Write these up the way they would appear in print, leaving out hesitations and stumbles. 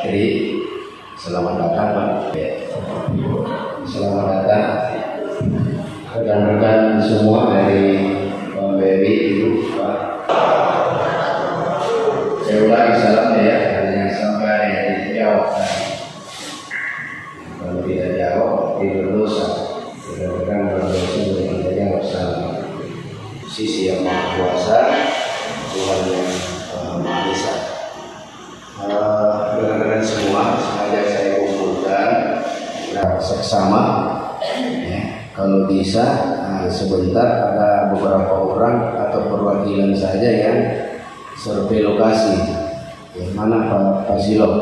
Jadi selamat datang Pak. Selamat datang rekan-rekan semua dari BBI Ibu Pak. Saya ulangi salamnya ya, hanya sampai dijawab. Kalau tidak jawab, tidak berdosa. Rekan-rekan berdosa tidak jawab salam. Sisi yang Maha Kuasa, Tuhan yang Maha Esa. Rekan-rekan semua, sengaja saya kumpulkan seksama. Ya, kalau bisa sebentar ada beberapa orang atau perwakilan saja yang survei lokasi. Yang mana Pak Silop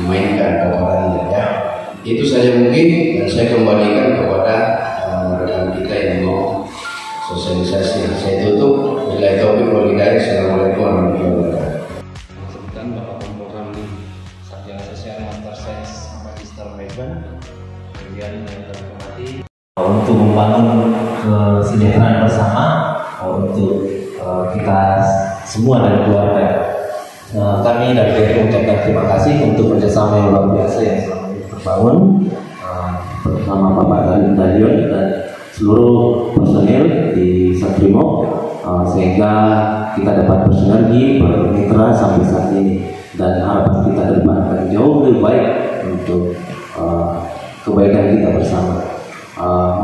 mainkan kepadanya ya. Itu saja mungkin, dan saya kembalikan kepada rekan kita yang mau sosialisasi. Saya tutup. Bila taufiq wal hidayah. Assalamualaikum warahmatullahi wabarakatuh. Sebutkan Bapak Kompol Ramli, Sarjana Sosial Master Sains Magister Manajemen. Kemudian yang terhormati untuk membangun kesejahteraan bersama untuk kita semua dan keluarga. Kami dari BRI mengucapkan terima kasih untuk kerjasama yang luar biasa yang selama ini terbangun bersama Bapak Dalion dan seluruh personil di Satrimo, sehingga kita dapat bersinergi, bermitra sampai saat ini, dan harapan kita ke depan akan jauh lebih baik untuk kebaikan kita bersama.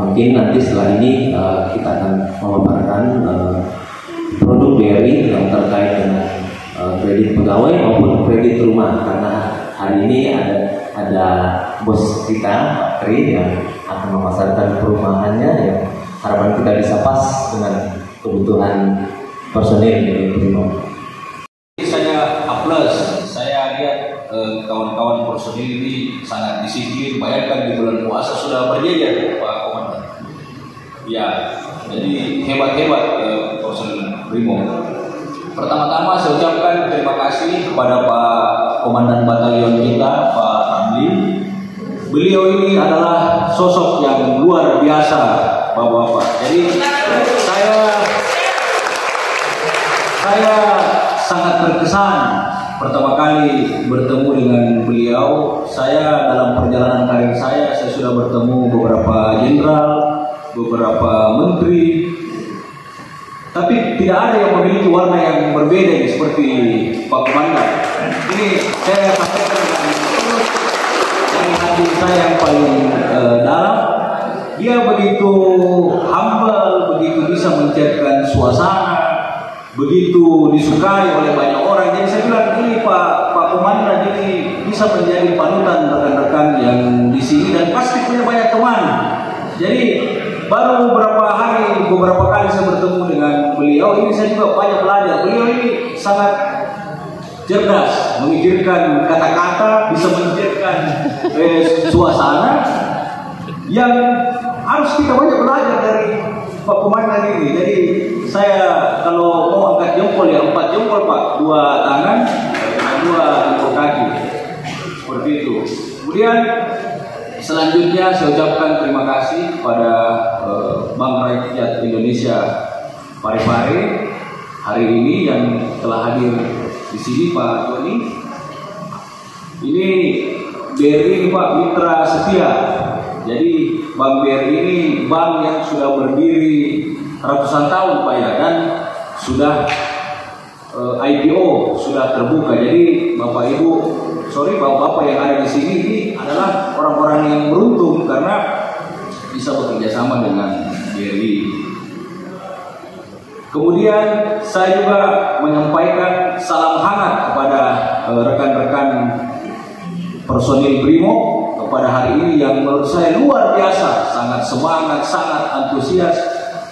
Mungkin nanti setelah ini kita akan memaparkan produk BRI yang terkait dengan kredit pegawai maupun kredit rumah, karena hari ini ada bos kita Pak Tri yang akan memasarkan perumahannya yang harapan kita bisa pas dengan kebutuhan personil dari Primo. saya A+, saya lihat kawan-kawan personil ini sangat disiplin. Bayangkan di bulan puasa sudah berjajar Pak Komandan. Ya, jadi hebat-hebat personil Primo. Pertama-tama saya ucapkan terima kasih kepada Pak Komandan Batalion kita, Pak Ramli. Beliau ini adalah sosok yang luar biasa, Bapak-bapak. Jadi saya sangat terkesan pertama kali bertemu dengan beliau. Saya dalam perjalanan karir saya sudah bertemu beberapa jenderal, beberapa menteri, tapi tidak ada yang memiliki warna yang berbeda seperti Pak Komandan. Ini saya sampaikan dari hati saya yang paling dalam. Dia begitu humble, begitu bisa mencairkan suasana, begitu disukai oleh banyak orang. Jadi saya bilang ini Pak Komandan ini bisa menjadi panutan rekan-rekan yang di sini dan pasti punya banyak teman. Jadi baru beberapa kali saya bertemu dengan beliau ini, saya juga banyak belajar. Beliau ini sangat cerdas, memikirkan kata-kata, bisa mencairkan suasana yang harus kita banyak belajar dari Pak Komandan ini. Jadi saya kalau mau angkat jempol ya 4 jempol Pak, 2 tangan, 2 jempol kaki, seperti itu. Kemudian selanjutnya saya ucapkan terima kasih kepada Bank Rakyat Indonesia Parepare hari ini yang telah hadir di sini Pak Tony. Ini BRI ini Pak mitra setia. Jadi Bank BRI ini bank yang sudah berdiri ratusan tahun Pak ya, dan sudah IPO, sudah terbuka. Jadi bapak-bapak yang ada di sini ini adalah orang-orang yang beruntung karena bisa bekerja sama dengan BRI. Kemudian saya juga menyampaikan salam hangat kepada rekan-rekan personil Primo pada hari ini yang menurut saya luar biasa, sangat semangat, sangat antusias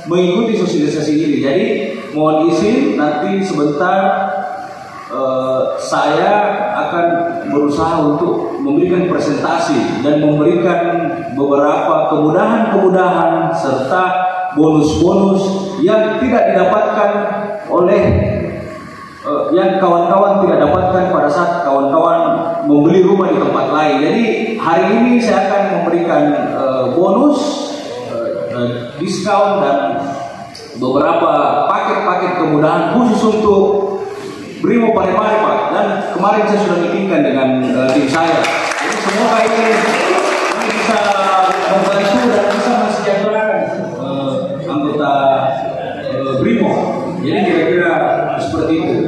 mengikuti sosialisasi ini. Jadi mohon izin nanti sebentar saya akan berusaha untuk memberikan presentasi dan memberikan beberapa kemudahan-kemudahan serta bonus-bonus yang tidak didapatkan oleh yang kawan-kawan tidak dapatkan pada saat kawan-kawan membeli rumah di tempat lain. Jadi hari ini saya akan memberikan bonus, diskon dan beberapa paket-paket kemudahan khusus untuk Primo Parepare Pak. dan kemarin saya sudah meetingkan dengan tim saya. Jadi semoga ini bisa membantu dan bisa mensejahterakan anggota BRIMO. Jadi kira-kira seperti itu.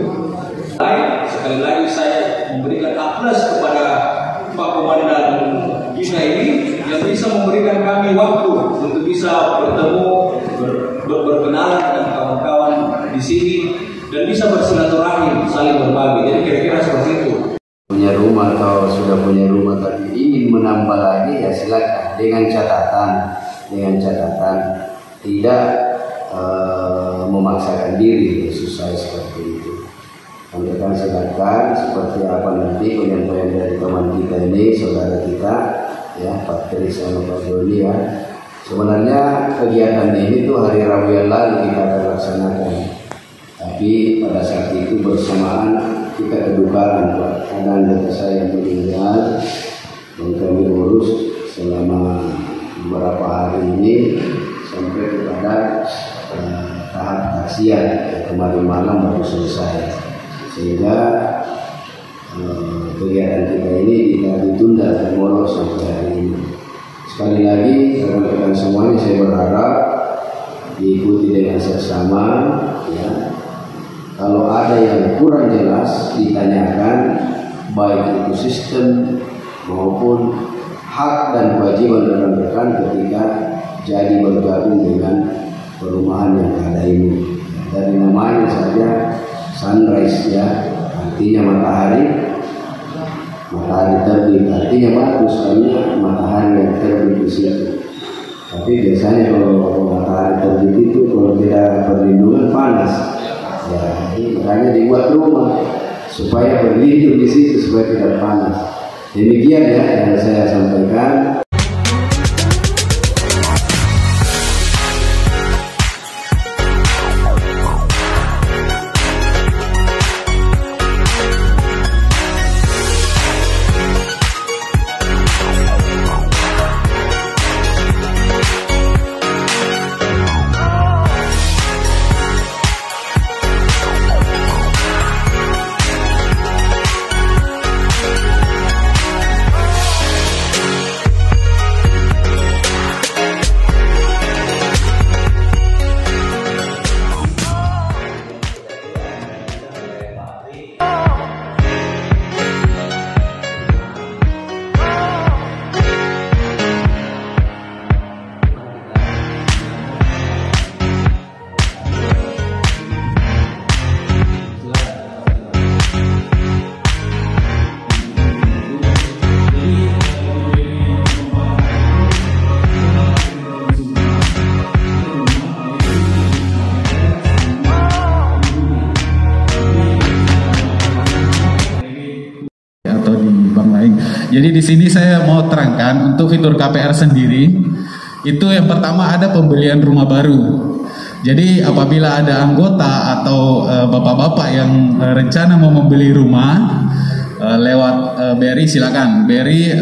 Sekali lagi saya memberikan aplaus kepada Pak Komandan kita ini yang bisa memberikan kami waktu untuk bisa bertemu, berkenalan dengan kawan-kawan di sini dan bisa bersilaturahim, saling berbagi. Jadi kira-kira seperti itu. Punya rumah atau sudah punya rumah tapi ingin menambah lagi ya silakan, dengan catatan tidak memaksakan diri, khusus saya seperti itu. Kan silakan seperti apa nanti penyampaian dari teman kita ini, saudara kita ya, Pak Tri sama Pak Doni ya. Sebenarnya kegiatan ini tuh hari Rabu yang lalu kita akan laksanakan, tapi pada saat itu bersamaan kita kedukaan Pak, ada anggota saya yang meninggal dan kami urus selama beberapa hari ini sampai kepada tahap taksiah kemarin malam baru selesai, sehingga kegiatan kita ini tidak ditunda dan molor sampai hari ini. Sekali lagi rekan-rekan semuanya saya berharap diikuti dengan seksama ya. Kalau ada yang kurang jelas ditanyakan, baik itu sistem maupun hak dan kewajiban rekan-rekan ketika jadi bergabung dengan perumahan yang ada ini. Dari namanya saja sunrise ya, artinya matahari terbit, artinya bagus karena matahari yang terbit di situ. Tapi biasanya kalau matahari terbit itu kalau tidak perlindungan panas. Ya, makanya dibuat rumah supaya berlindung di situ supaya tidak panas. Demikian ya yang saya sampaikan. Jadi di sini saya mau terangkan untuk fitur KPR sendiri, itu yang pertama ada pembelian rumah baru. Jadi apabila ada anggota atau bapak-bapak yang rencana mau membeli rumah lewat BRI, silakan. BRI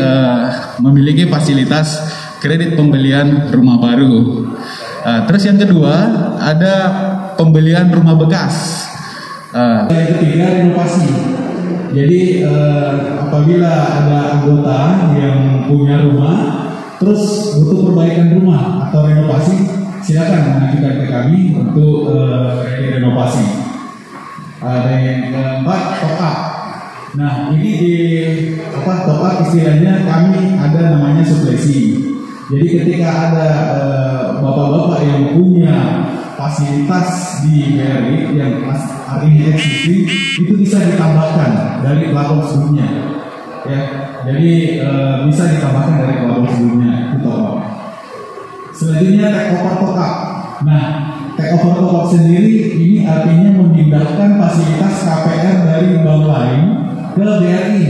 memiliki fasilitas kredit pembelian rumah baru. Terus yang kedua ada pembelian rumah bekas. Yang ketiga renovasi. Jadi apabila ada anggota yang punya rumah terus butuh perbaikan rumah atau renovasi, silakan mengajukan ke kami untuk renovasi. Ada yang keempat, top up. Nah ini di top up istilahnya kami ada namanya suplesi. Jadi ketika ada bapak-bapak yang punya fasilitas di BRI yang artinya existing, itu bisa ditambahkan dari platform sebelumnya, ya. Jadi bisa ditambahkan dari platform sebelumnya itu top up. Selanjutnya take over top up. Nah, take over top up sendiri ini artinya memindahkan fasilitas KPR dari bank lain ke BRI.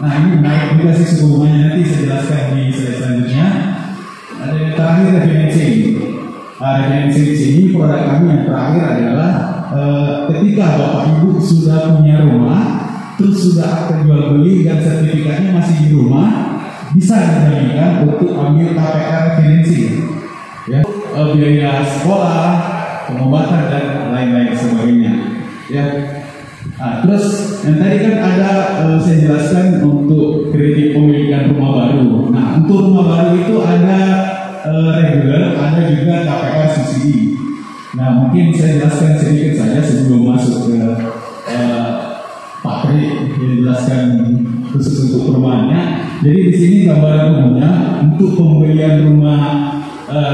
Nah ini menarik juga sih sebelumnya, nanti saya jelaskan di slide selanjutnya. Ada yang terakhir refinancing. Refinancing di sini produk kami yang terakhir adalah ketika bapak ibu sudah punya rumah, terus sudah akte jual beli dan sertifikatnya masih di rumah, bisa dijadikan untuk ambil KPR refinancing, ya, biaya sekolah, pengobatan dan lain-lain sebagainya, ya. Nah, terus yang tadi kan ada saya jelaskan untuk kredit pemilikan rumah baru. Nah, untuk rumah baru itu ada reguler, ada juga KPR subsidi. Nah, mungkin saya jelaskan sedikit saja sebelum masuk ke Pak Tri menjelaskan khusus untuk perumahannya. Jadi di sini gambaran umumnya untuk pembelian rumah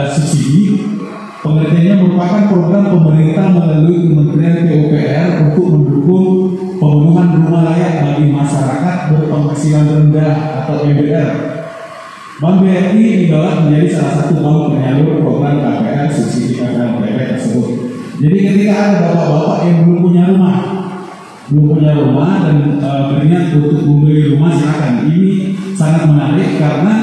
subsidi, pengertiannya merupakan program pemerintah melalui Kementerian PUPR untuk mendukung pemenuhan rumah layak bagi masyarakat berpenghasilan rendah atau MBR. Bank BRI digagas menjadi salah satu bank penyalur program KPR subsidi KPR tersebut. Jadi ketika ada bapak-bapak yang belum punya rumah dan berniat untuk membeli rumah, silakan. Ini sangat menarik karena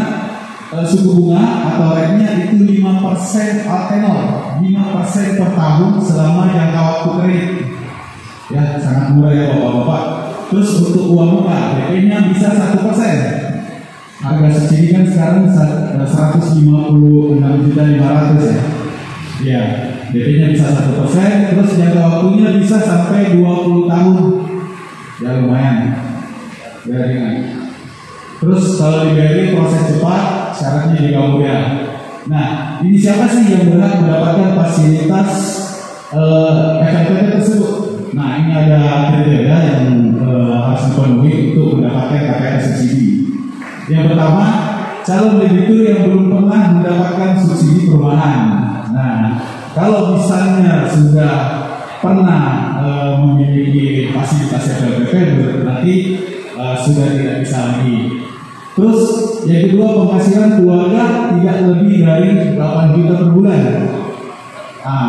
suku bunga atau rate-nya itu 5% tenor, 5% per tahun selama jangka waktu kredit. Ya, sangat murah ya bapak-bapak. Terus untuk uang muka, DP-nya bisa 1%. Harga subsidi kan sekarang 156.500.000 ya. Ya, DP-nya bisa 1%, terus jangka waktunya bisa sampai 20 tahun. Ya lumayan. Ya ringan. Terus kalau di BRI proses cepat, syaratnya juga mudah. Nah, ini siapa sih yang berhak mendapatkan fasilitas FLPP tersebut? Nah, ini ada kriteria yang harus dipenuhi untuk mendapatkan KPR subsidi. Yang pertama, calon debitur yang belum pernah mendapatkan subsidi perumahan. Nah, kalau misalnya sudah pernah memiliki fasilitas FLPP, berarti sudah tidak bisa lagi. Terus yang kedua, penghasilan keluarga tidak lebih dari 8 juta per bulan.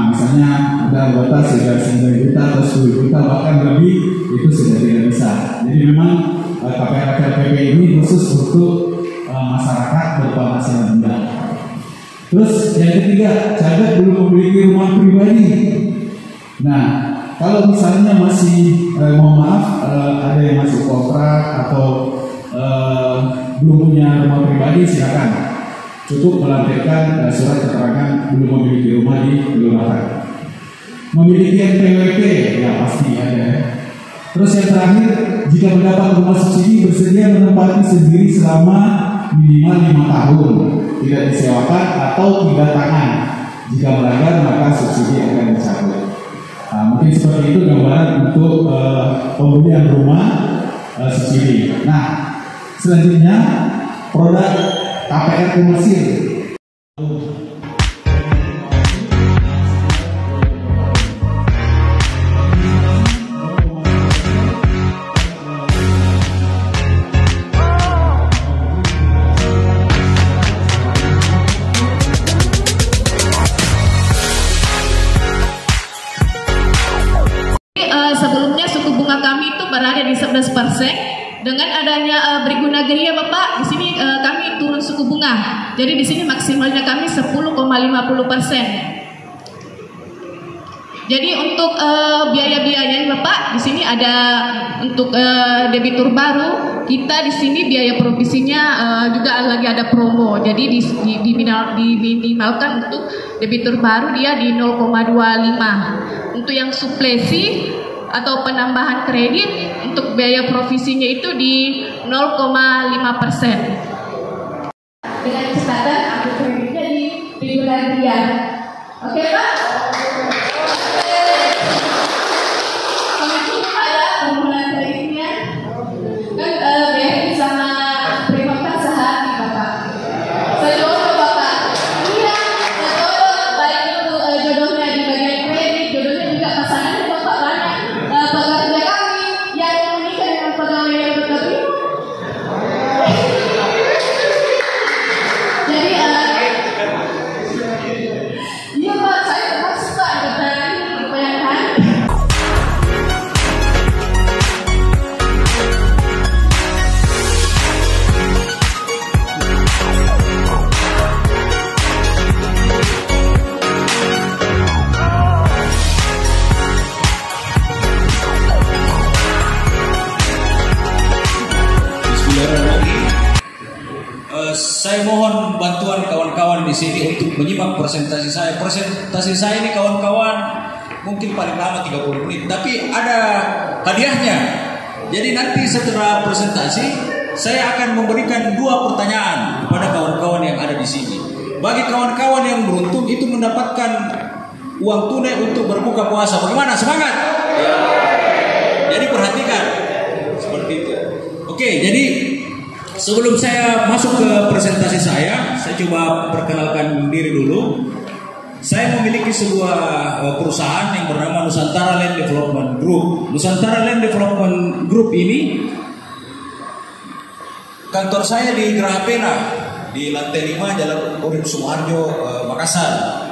Misalnya ada anggota sudah 9 juta atau 10 juta bahkan lebih, itu sudah tidak bisa. Jadi memang KPR FLPP ini khusus untuk masyarakat berpenghasilan rendah. Terus yang ketiga, caleg belum memiliki rumah pribadi. Nah, kalau misalnya masih mohon maaf ada yang masih kontrak atau belum punya rumah pribadi, silakan cukup melampirkan surat keterangan belum memiliki rumah di kelurahan. Memiliki NPWP ya pasti ada ya. Terus yang terakhir, jika mendapat rumah subsidi bersedia menempati sendiri selama minimal 5 tahun, tidak disewakan atau tidak tangan. Jika melanggar maka subsidi akan dicabut. Mungkin seperti itu gambaran untuk pembelian rumah subsidi. Nah, selanjutnya produk KPR komersil. Sebelumnya suku bunga kami itu berada di 11%. Dengan adanya Briguna Geria Bapak, di sini kami turun suku bunga. Jadi di sini maksimalnya kami 10,50%. Jadi untuk biaya-biayanya Bapak, di sini ada untuk debitur baru, kita di sini biaya provisinya juga lagi ada promo. Jadi diminimalkan untuk debitur baru dia di 0,25. Untuk yang suplesi atau penambahan kredit untuk biaya provisinya itu di 0,5%. Dengan catatan aku kreditnya di Briguna Geria. Oke Pak? Komitmen Pak ya permohonan kreditnya. Kan BRI sama Prima kan sehati Bapak. Sejodoh Bapak. Iya, sejodoh baik itu jodohnya di bagian kredit, jodohnya juga pasangannya Bapak banyak. Pekerja kami yang menikah dengan pegawai yang bekerja. Jadi iya Pak, saya termasuk Pak keterangan kebanyakan. Saya mohon bantuan kawan-kawan di sini untuk menyimak presentasi saya. Presentasi saya ini kawan-kawan mungkin paling lama 30 menit, tapi ada hadiahnya. Jadi nanti setelah presentasi saya akan memberikan 2 pertanyaan kepada kawan-kawan yang ada di sini. Bagi kawan-kawan yang beruntung itu mendapatkan uang tunai untuk berbuka puasa. Bagaimana? Semangat? Ya. Jadi perhatikan seperti itu. Oke, jadi sebelum saya masuk ke presentasi saya coba perkenalkan diri dulu. Saya memiliki sebuah perusahaan yang bernama Nusantara Land Development Group. Nusantara Land Development Group ini kantor saya di Geraha Pena, di lantai 5 Jalan Urip Sumarjo, Makassar.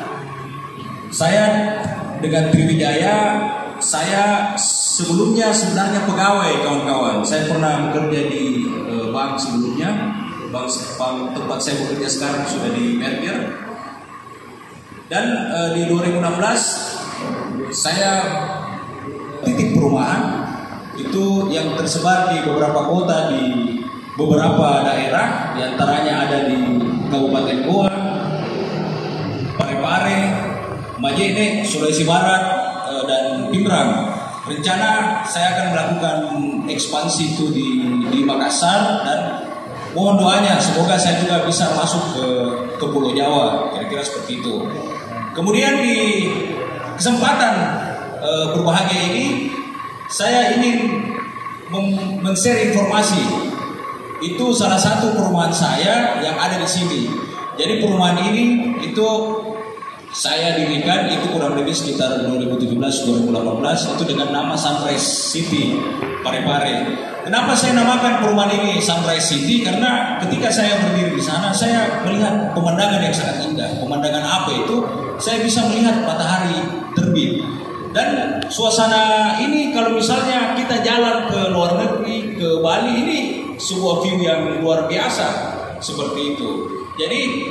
Saya dengan Triwijaya, saya sebelumnya sebenarnya pegawai, kawan-kawan. Saya pernah bekerja di bank sebelumnya. Bank tempat saya bekerja sekarang sudah di merger. Dan di 2016 saya titik perumahan itu yang tersebar di beberapa kota di beberapa daerah, diantaranya ada di Kabupaten Goa, Parepare, Majene, Sulawesi Barat, dan Pindrang. Rencana saya akan melakukan ekspansi itu di Makassar, dan mohon doanya semoga saya juga bisa masuk ke Pulau Jawa, kira-kira seperti itu. Kemudian di kesempatan berbahagia ini saya ingin men-share informasi. Itu salah satu perumahan saya yang ada di sini. Jadi perumahan ini itu saya dirikan itu kurang lebih sekitar 2017-2018 itu dengan nama Sunrise City Parepare. Kenapa saya namakan perumahan ini Sunrise City? Karena ketika saya berdiri di sana saya melihat pemandangan yang sangat indah. Pemandangan apa itu? Saya bisa melihat matahari terbit. Dan suasana ini kalau misalnya kita jalan ke luar negeri, ke Bali, ini sebuah view yang luar biasa seperti itu. Jadi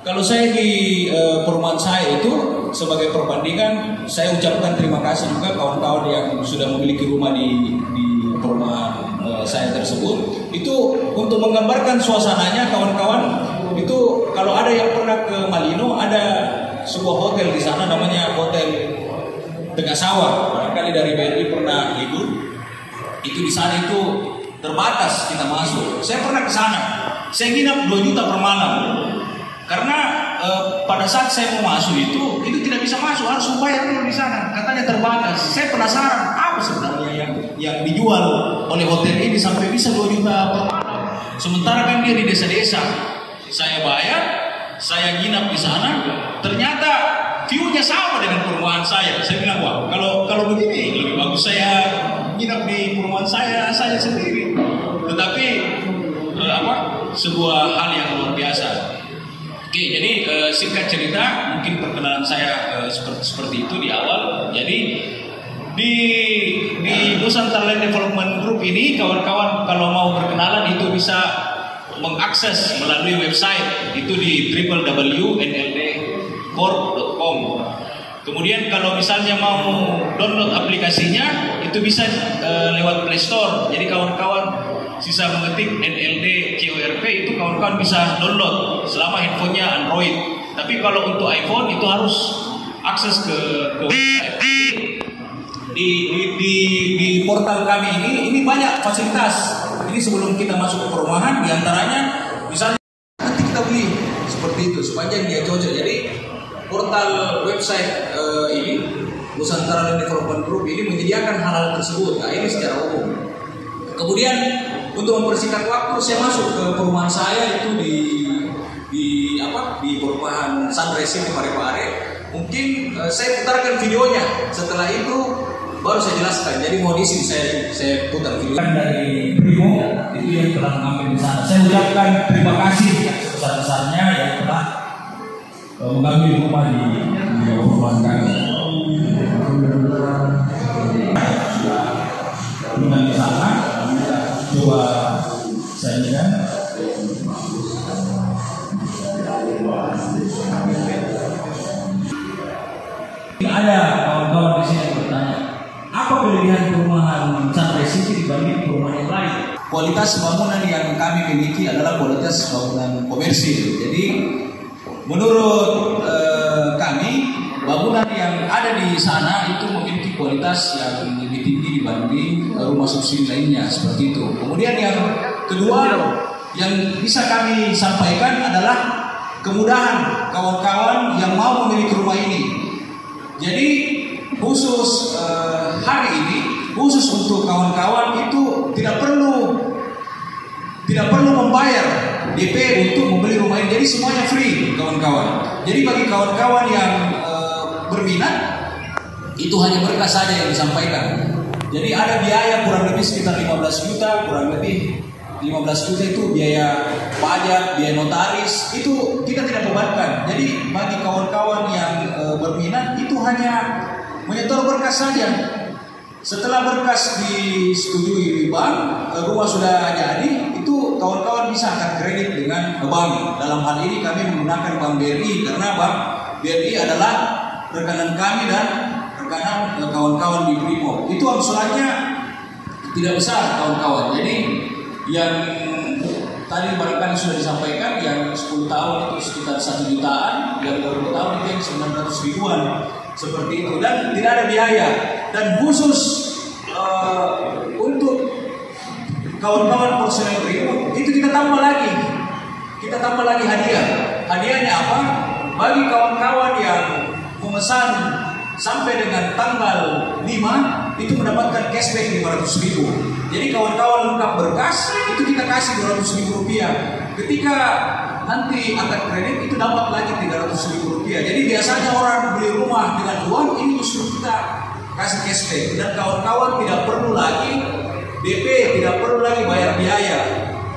kalau saya di perumahan saya itu sebagai perbandingan, saya ucapkan terima kasih juga kawan-kawan yang sudah memiliki rumah di perumahan saya tersebut. Itu untuk menggambarkan suasananya, kawan-kawan. Itu kalau ada yang pernah ke Malino, ada sebuah hotel di sana namanya Hotel Tengah Sawah. Barangkali dari BRI pernah libur. Itu di sana itu terbatas kita masuk. Saya pernah ke sana. Saya nginap 2 juta per malam. Karena pada saat saya mau masuk itu tidak bisa masuk, harus bayar dulu di sana. Katanya terbatas. Saya penasaran apa sebenarnya yang dijual oleh hotel ini sampai bisa 2 juta per malam. Sementara kan dia di desa-desa. Saya bayar, saya nginap di sana. Ternyata view-nya sama dengan perumahan saya. Saya bilang, wah, kalau begini lebih bagus saya nginap di perumahan saya sendiri. Tetapi sebuah hal yang luar biasa. Oke, jadi singkat cerita, mungkin perkenalan saya seperti itu di awal. Jadi di Nusantara Land Development Group ini, kawan-kawan kalau mau berkenalan itu bisa mengakses melalui website itu di www.nldcorp.com. Kemudian kalau misalnya mau download aplikasinya itu bisa lewat Play Store. Jadi kawan-kawan sisa mengetik NLD CORP itu kawan-kawan bisa download selama handphonenya Android. Tapi kalau untuk iPhone itu harus akses ke website. Di portal kami ini banyak fasilitas. Ini sebelum kita masuk ke perumahan, diantaranya misalnya nanti kita beli seperti itu sepanjang dia cocok. Jadi portal website ini Nusantara Land Development Group ini menyediakan hal-hal tersebut. Nah, ini secara umum. Kemudian untuk mempersingkat waktu, saya masuk ke perumahan saya itu di perumahan Sunrise City Parepare. Mungkin saya putarkan videonya. Setelah itu baru saya jelaskan. Jadi mohon izin saya putar video dari Primo itu yang telah mengambil di sana. Saya ucapkan terima kasih sebesar-besarnya yang telah mengambil rumah di perumahan kami. Dengan di sana, coba saya lihat. Ada kawan-kawan di sini yang bertanya, apa kelebihan perumahan Sunrise City dibanding perumahan yang lain? Kualitas bangunan yang kami miliki adalah kualitas bangunan komersil. Jadi menurut kami bangunan yang ada di sana itu memiliki kualitas yang lebih tinggi dibanding rumah subsidi lainnya, seperti itu. Kemudian yang kedua yang bisa kami sampaikan adalah kemudahan kawan-kawan yang mau memiliki rumah ini. Jadi khusus hari ini, khusus untuk kawan-kawan itu tidak perlu membayar DP untuk membeli rumah ini. Jadi semuanya free, kawan-kawan. Jadi bagi kawan-kawan yang berminat, itu hanya berkas saja yang disampaikan. Jadi ada biaya kurang lebih sekitar 15 juta, kurang lebih 15 juta itu biaya pajak, biaya notaris, itu kita tidak bebankan. Jadi bagi kawan-kawan yang berminat itu hanya menyetor berkas saja. Setelah berkas disetujui di bank, rumah sudah jadi, itu kawan-kawan bisa angkat kredit dengan bank. Dalam hal ini kami menggunakan Bank BRI karena Bank BRI adalah rekanan kami dan rekanan kawan-kawan di Brimob. Itu angsurannya tidak besar, kawan-kawan. Jadi yang tadi barangkali sudah disampaikan, yang 10 tahun itu sekitar 1 jutaan, yang 20 tahun itu yang 900 ribuan, seperti itu, dan tidak ada biaya. Dan khusus untuk kawan-kawan personel Brimob itu kita tambah lagi hadiah. Hadiahnya apa? Bagi kawan-kawan yang memesan sampai dengan tanggal 5 itu mendapatkan cashback 500 ribu. Jadi kawan-kawan lengkap berkas itu kita kasih 200 ribu rupiah. Ketika nanti angkat kredit itu dapat lagi 300 ribu rupiah. Jadi biasanya orang beli rumah dengan uang, ini justru kita kasih cashback. Dan kawan-kawan tidak perlu lagi DP, tidak perlu lagi bayar biaya.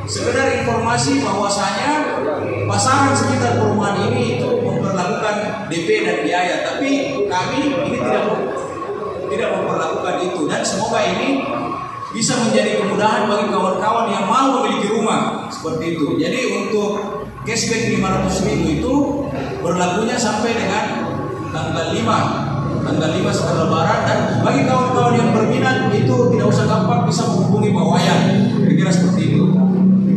Sekedar informasi bahwasanya pasaran sekitar perumahan ini itu memperlakukan DP dan biaya, tapi kami ini tidak memperlakukan itu. Dan semoga ini bisa menjadi kemudahan bagi kawan-kawan yang mau memiliki rumah, seperti itu. Jadi untuk cashback 500 ribu itu berlakunya sampai dengan tanggal 5 setelah Lebaran. Dan bagi kawan-kawan yang berminat itu tidak usah gampang, bisa menghubungi Pak Wayan, kira-kira seperti itu.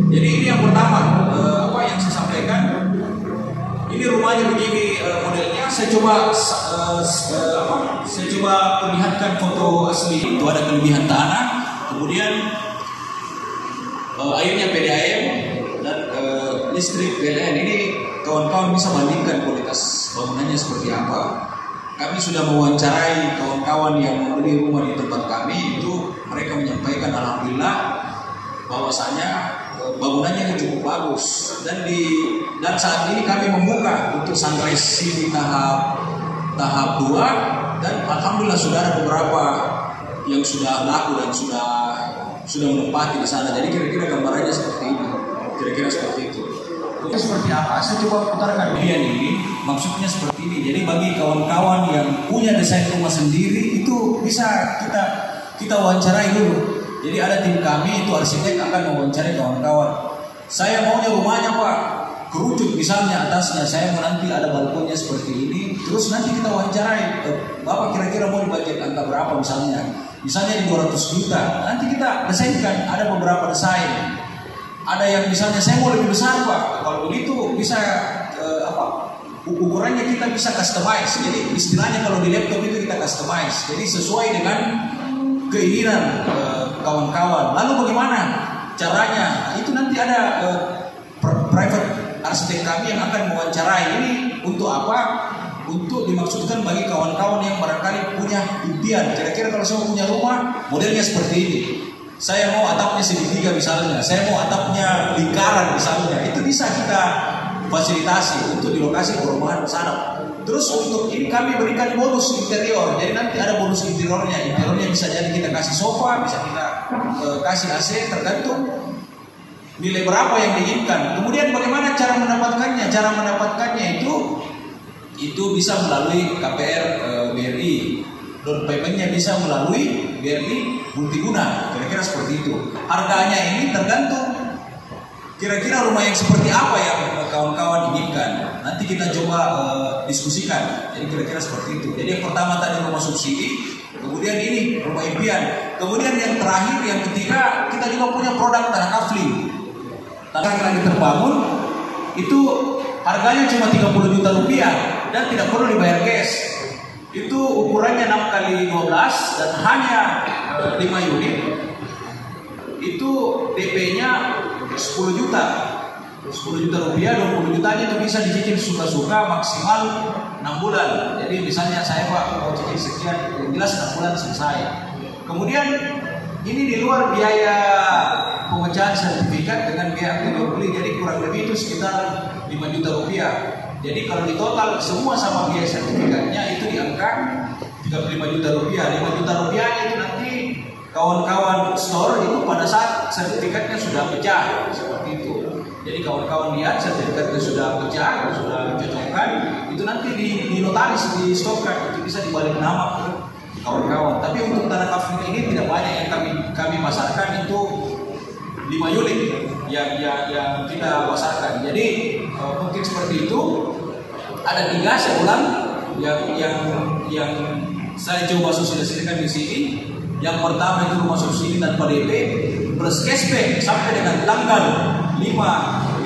Jadi ini yang pertama, apa yang saya sampaikan. Ini rumahnya begini modelnya. Saya coba perlihatkan foto asli. Itu ada kelebihan tanah, kemudian airnya PDAM dan listrik PLN. Ini kawan-kawan bisa bandingkan kualitas bangunannya seperti apa. Kami sudah mewawancarai kawan-kawan yang membeli rumah di tempat kami, itu mereka menyampaikan alhamdulillah bahwasanya bangunannya cukup bagus. Dan saat ini kami membuka untuk sunrise di tahap 2, dan alhamdulillah sudah ada beberapa yang sudah laku dan sudah menempati di sana. Jadi kira-kira gambarannya seperti ini, kira-kira seperti itu. Itu seperti apa? Saya coba putarkan bagian ini. Maksudnya seperti ini. Jadi bagi kawan-kawan yang punya desain rumah sendiri itu bisa kita wawancarai dulu. Jadi ada tim kami itu arsitek akan mewawancarai kawan-kawan. Saya maunya rumahnya Pak kerucut misalnya atasnya, saya mau nanti ada balkonnya seperti ini. Terus nanti kita wawancarai, Bapak kira-kira mau budget angka berapa misalnya di 200 juta. Nanti kita desainkan, ada beberapa desain. Ada yang misalnya saya mau lebih besar Pak. Kalau begitu bisa ukurannya kita bisa customize. Jadi istilahnya kalau di laptop itu kita customize. Jadi sesuai dengan keinginan kawan-kawan. Lalu bagaimana caranya? Itu nanti ada private arsitek kami yang akan mewawancarai. Ini untuk apa? Untuk dimaksudkan bagi kawan-kawan yang barangkali punya impian. Kira-kira kalau saya punya rumah modelnya seperti ini, saya mau atapnya segitiga misalnya, saya mau atapnya lingkaran misalnya, itu bisa kita fasilitasi untuk di lokasi perumahan sana. Terus untuk ini kami berikan bonus interior. Jadi nanti ada bonus interiornya. Interiornya bisa jadi kita kasih sofa, bisa kita kasih AC, tergantung nilai berapa yang diinginkan. Kemudian bagaimana cara mendapatkannya? Cara mendapatkannya itu bisa melalui KPR BRI. Down paymentnya bisa melalui BRI Multiguna. Kira-kira seperti itu. Harganya ini tergantung kira-kira rumah yang seperti apa yang kawan-kawan inginkan. Nanti kita coba diskusikan. Jadi kira-kira seperti itu. Jadi yang pertama tadi rumah subsidi, kemudian ini rumah impian, kemudian yang terakhir, yang ketiga, kita juga punya produk tanah kafling. Tanah yang lagi terbangun itu harganya cuma 30 juta rupiah dan tidak perlu dibayar cash. Itu ukurannya 6 kali 12 dan hanya 5 unit. Itu DP-nya 10 juta. 10 juta rupiah, 20 jutanya itu bisa dicicil suka-suka maksimal 6 bulan. Jadi misalnya saya Pak mau cicil sekian, yang jelas 6 bulan selesai. Kemudian ini di luar biaya pemecahan sertifikat dengan biaya akte jual beli, jadi kurang lebih itu sekitar 5 juta rupiah. Jadi kalau di total semua sama biaya sertifikatnya itu di angka 35 juta rupiah. 5 juta rupiah itu nanti kawan-kawan store itu pada saat sertifikatnya sudah pecah seperti itu. Jadi kawan-kawan lihat sertifikatnya sudah pecah, sudah dicocokkan, itu nanti di notaris, di stokkan, itu bisa dibalik nama ke kawan-kawan. Tapi untuk tanah kafling ini tidak banyak yang kami pasarkan, itu 5 unit yang kita pasarkan. Jadi mungkin seperti itu. Ada 3 saya ulang yang saya coba sosialisasikan di sini. Yang pertama itu rumah subsidi tanpa DP plus cashback sampai dengan tanggal 5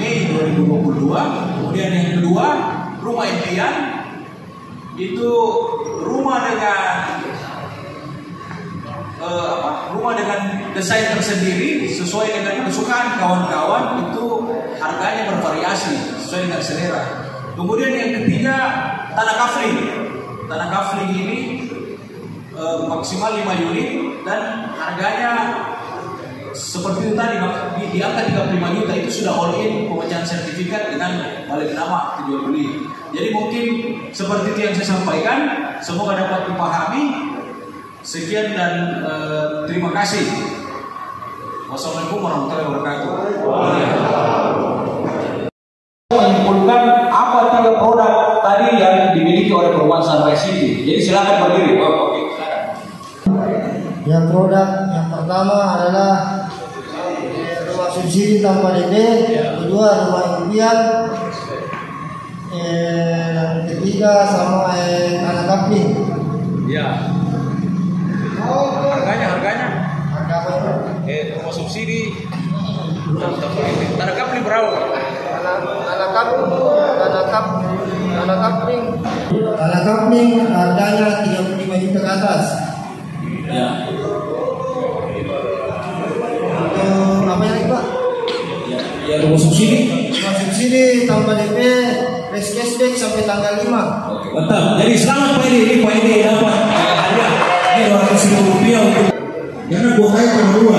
Mei 2022. Kemudian yang kedua, rumah impian itu rumah dengan desain tersendiri sesuai dengan kesukaan kawan-kawan, itu harganya bervariasi sesuai dengan selera. Kemudian yang ketiga, tanah kafling. Tanah kafling ini maksimal 5 unit dan harganya seperti itu tadi di angka 35 juta, itu sudah all in pemecahan sertifikat dengan balik nama jual beli. Jadi mungkin seperti itu yang saya sampaikan, semoga dapat dipahami. Sekian dan terima kasih. Wassalamualaikum warahmatullahi wabarakatuh. Menyimpulkan apa 3 produk tadi yang dimiliki oleh Perumahan Sunrise City. Jadi silakan berdiri. Oke, silakan. Yang produk yang pertama adalah rumah subsidi tanpa DP, kedua rumah impian, yang ketiga sama tanah kafling. Ya. Harganya. Harga apa itu? Rumah subsidi. Tanah kafling berapa? Tanah kafling harganya 35 juta ke atas. Ya. Untuk apa lagi Pak? Ya rumah subsidi. Rumah subsidi tanpa DP, plus cashback sampai tanggal 5. Mantap. Jadi selamat Pak Edi. Ini Pak Edi dapat hadiah. Ini 200.000 rupiah untuk karena gua kaya cuma 2.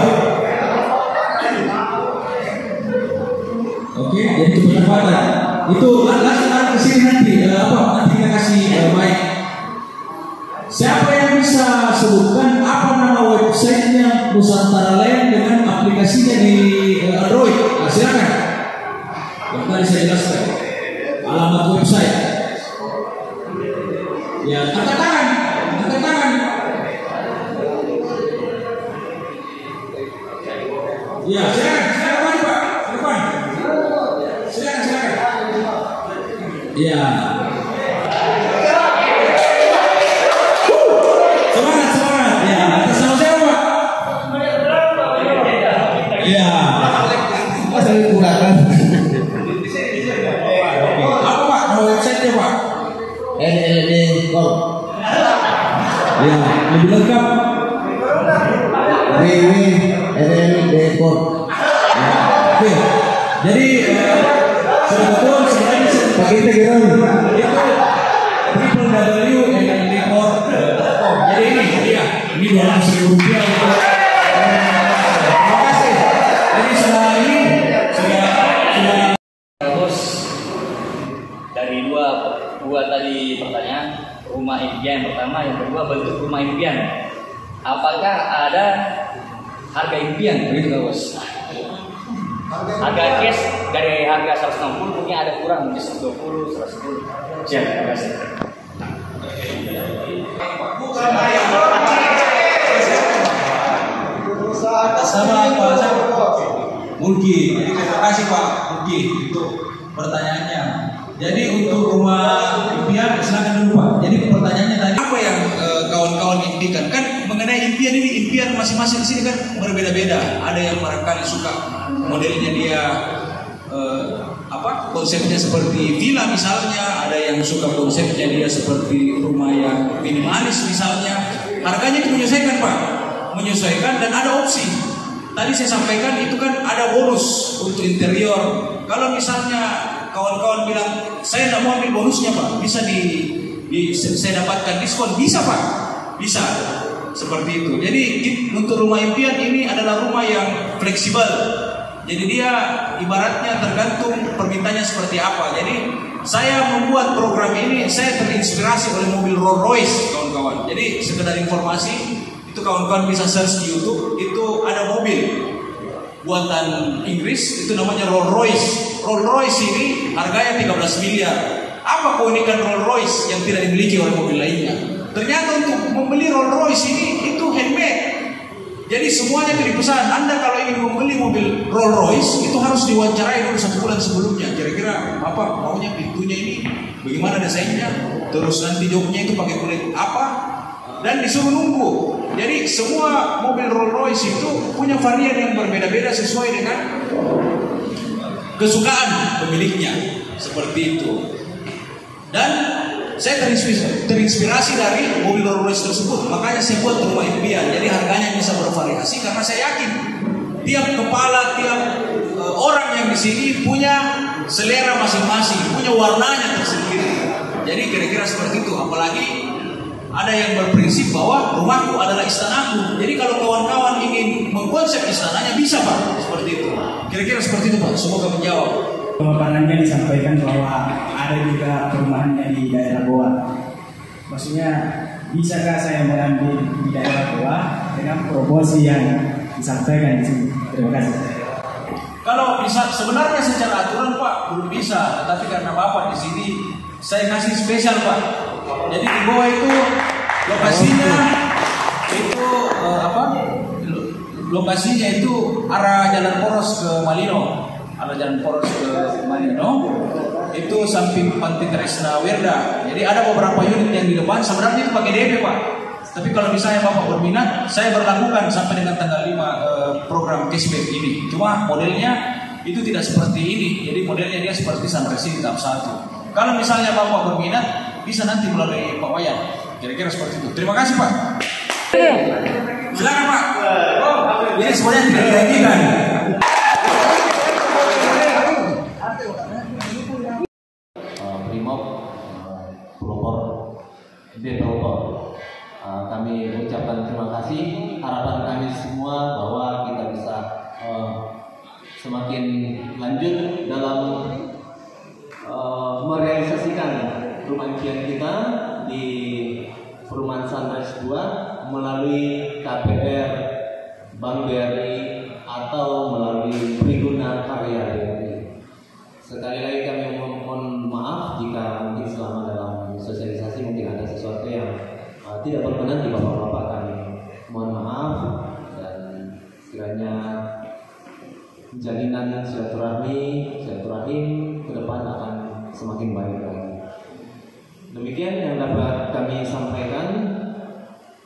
Oke, jadi kebermanfaatan. Itu langsung ke sini nanti. Nanti kita kasih mic. Siapa yang bisa sebutkan apa nama websitenya Nusantara Land dengan aplikasinya di Android? Nah, silakan. Yang tadi saya jelaskan. Alamat website. Ya, angkat tangan. Ya, silakan maju Pak, ke depan. Silakan. Ya. Semangat. Ya, atas nama saya Pak. Ya. Masa kurang. Apa Pak? Nama website-nya Pak? LLD.com. Ya, lebih lengkap. www.LLD.com. Oke. Jadi sudah betul sebenarnya Pakai Instagram. itu www.LLD.com. Jadi ini hadiah. Ini 200.000 rupiah untuk. Terima kasih. Jadi sudah. Terus dari dua tadi pertanyaan, rumah impian pertama, yang kedua bentuk rumah impian. Apakah ada harga impian begitu nggak Bos? Harga cash dari harga 160 mungkin ada kurang, mungkin 120, 110. Siap, terima kasih. Sama Pak Mulki. Jadi terima kasih Pak Mulki untuk pertanyaannya. Jadi untuk rumah impian silakan dulu Pak. Jadi pertanyaannya tadi apa yang kawan-kawan impikan? Kan mengenai impian ini, impian masing-masing di sini kan berbeda-beda. Ada yang barangkali suka modelnya dia konsepnya seperti villa misalnya, ada yang suka konsepnya dia seperti rumah yang minimalis misalnya. Harganya itu menyesuaikan Pak, menyesuaikan, dan ada opsi. Tadi saya sampaikan itu kan ada bonus untuk interior. Kalau misalnya kawan-kawan bilang saya tidak mau ambil bonusnya Pak, bisa saya dapatkan diskon, bisa Pak, bisa seperti itu. Jadi untuk rumah impian ini adalah rumah yang fleksibel. Jadi dia ibaratnya tergantung permintaannya seperti apa. Jadi saya membuat program ini, saya terinspirasi oleh mobil Rolls Royce kawan-kawan. Jadi sekedar informasi, itu kawan-kawan bisa search di YouTube, itu ada mobil buatan Inggris, itu namanya Rolls Royce. Rolls Royce ini harganya 13 miliar. Apa keunikan Rolls Royce yang tidak dimiliki oleh mobil lainnya? Ternyata untuk membeli Rolls Royce ini itu handmade. Jadi semuanya itu dipesan. Anda kalau ingin membeli mobil Rolls Royce itu harus diwawancarai dulu 1 bulan sebelumnya. Kira-kira apa maunya, pintunya ini bagaimana desainnya, terus nanti joknya itu pakai kulit apa, dan disuruh nunggu. Jadi semua mobil Rolls Royce itu punya varian yang berbeda-beda sesuai dengan kesukaan pemiliknya, seperti itu. Dan saya terinspirasi dari mobil Rolls Royce tersebut, makanya saya buat rumah impian. Jadi harganya bisa bervariasi karena saya yakin tiap kepala, tiap orang yang di sini punya selera masing-masing, punya warnanya tersendiri. Jadi kira-kira seperti itu. Apalagi ada yang berprinsip bahwa rumahku adalah istanaku. Jadi kalau kawan-kawan ingin mengkonsep istananya bisa Pak, seperti itu. Kira-kira seperti itu Pak. Semoga menjawab. Pemaparannya disampaikan bahwa ada juga perumahannya di daerah Goa. Maksudnya, bisakah saya mengambil di daerah Goa dengan promosi yang disampaikan di sini? Terima kasih. Kalau bisa, sebenarnya secara aturan Pak belum bisa, tetapi karena Bapak di sini saya kasih spesial Pak. Jadi di Goa itu lokasinya itu lokasinya itu arah Jalan Poros ke Malino. Ada Jalan Poros ke Malino, itu samping Pantai Tresna Werda. Jadi ada beberapa unit yang di depan, sebenarnya itu pakai DP Pak. Tapi kalau misalnya Bapak berminat, saya berlakukan sampai dengan tanggal 5 program cashback ini. Cuma modelnya itu tidak seperti ini. Jadi modelnya dia seperti Sunrise tahap 1. Kalau misalnya Bapak berminat, bisa nanti melalui Pak Wayan. Kira-kira seperti itu. Terima kasih Pak. Silakan Pak. Oh, ini semuanya tidak dijanjikan. Kami ucapkan terima kasih. Harapan kami semua bahwa kita bisa semakin lanjut dalam merealisasikan rumah impian kita di Perumahan Sunrise 2 melalui KPR Bank BRI atau melalui Triguna Karya BRI. Sekali lagi kami mohon maaf jika mungkin selama dalam sosialisasi mungkin ada sesuatu yang tidak berkenan di bapak-bapak kami. Mohon maaf, dan kiranya jalinan silaturahim ke depan akan semakin baik lagi. Demikian yang dapat kami sampaikan.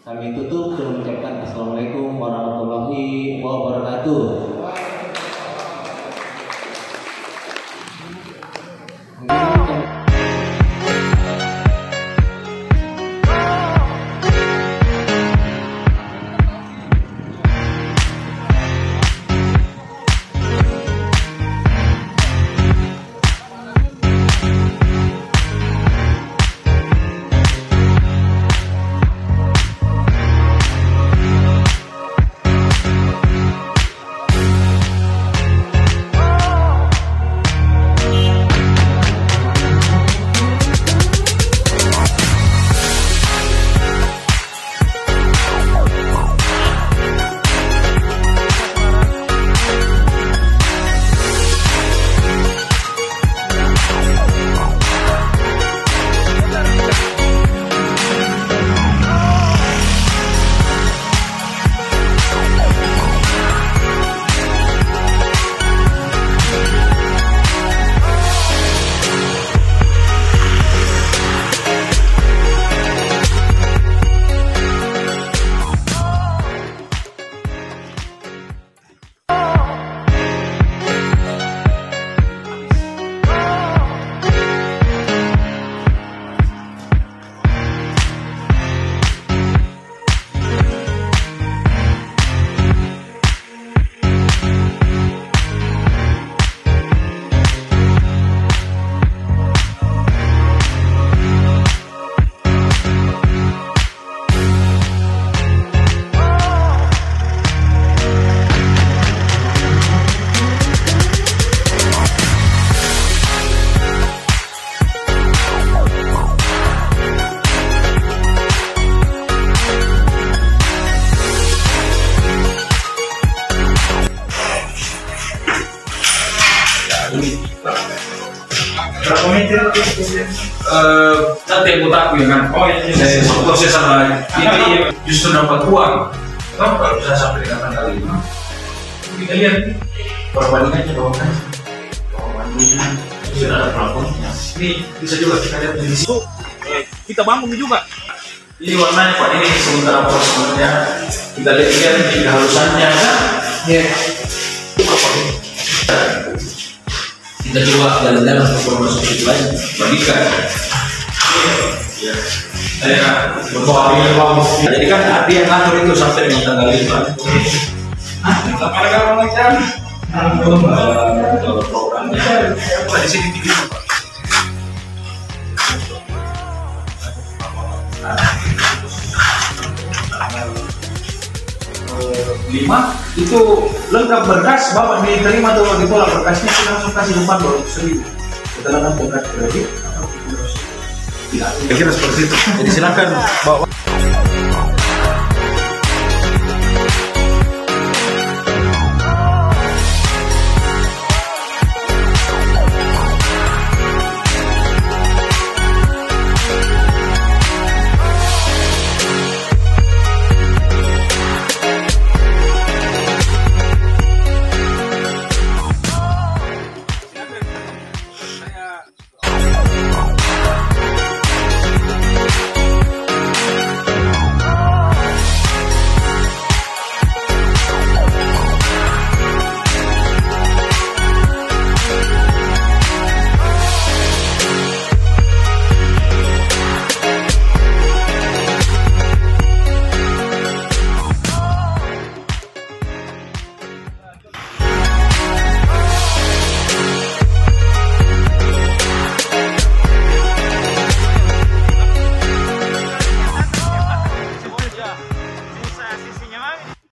Kami tutup dengan mengucapkan Assalamualaikum warahmatullahi wabarakatuh. Berapa meter? Nanti aku tahu ya kan. Oh ini saya proses lagi. Ini justru dapat uang. Kalau bisa sampai dengan tanggal 5. Kita lihat perbandingannya bawahnya. Sudah ada plafonnya. Ini bisa juga kita lihat di situ. Kita bangun juga. Ini warnanya Pak, ini sementara prosesnya. Kita lihat di kehalusannya kan. Ya. Kita coba jalan-jalan ke proses itu lain. Bagikan. Ya. Saya berbawa ini bagus. Jadi kan ada yang ngatur itu sampai dengan tanggal 5. Kita pada kalau macam. Programnya. Di sini tinggi. 5 itu lengkap berkas, bapak diterima tuh ditolak berkasnya, kita langsung kasih depan 200.000. Kita lakukan berkas kredit. Tidak, kira seperti itu. Jadi silakan bawa.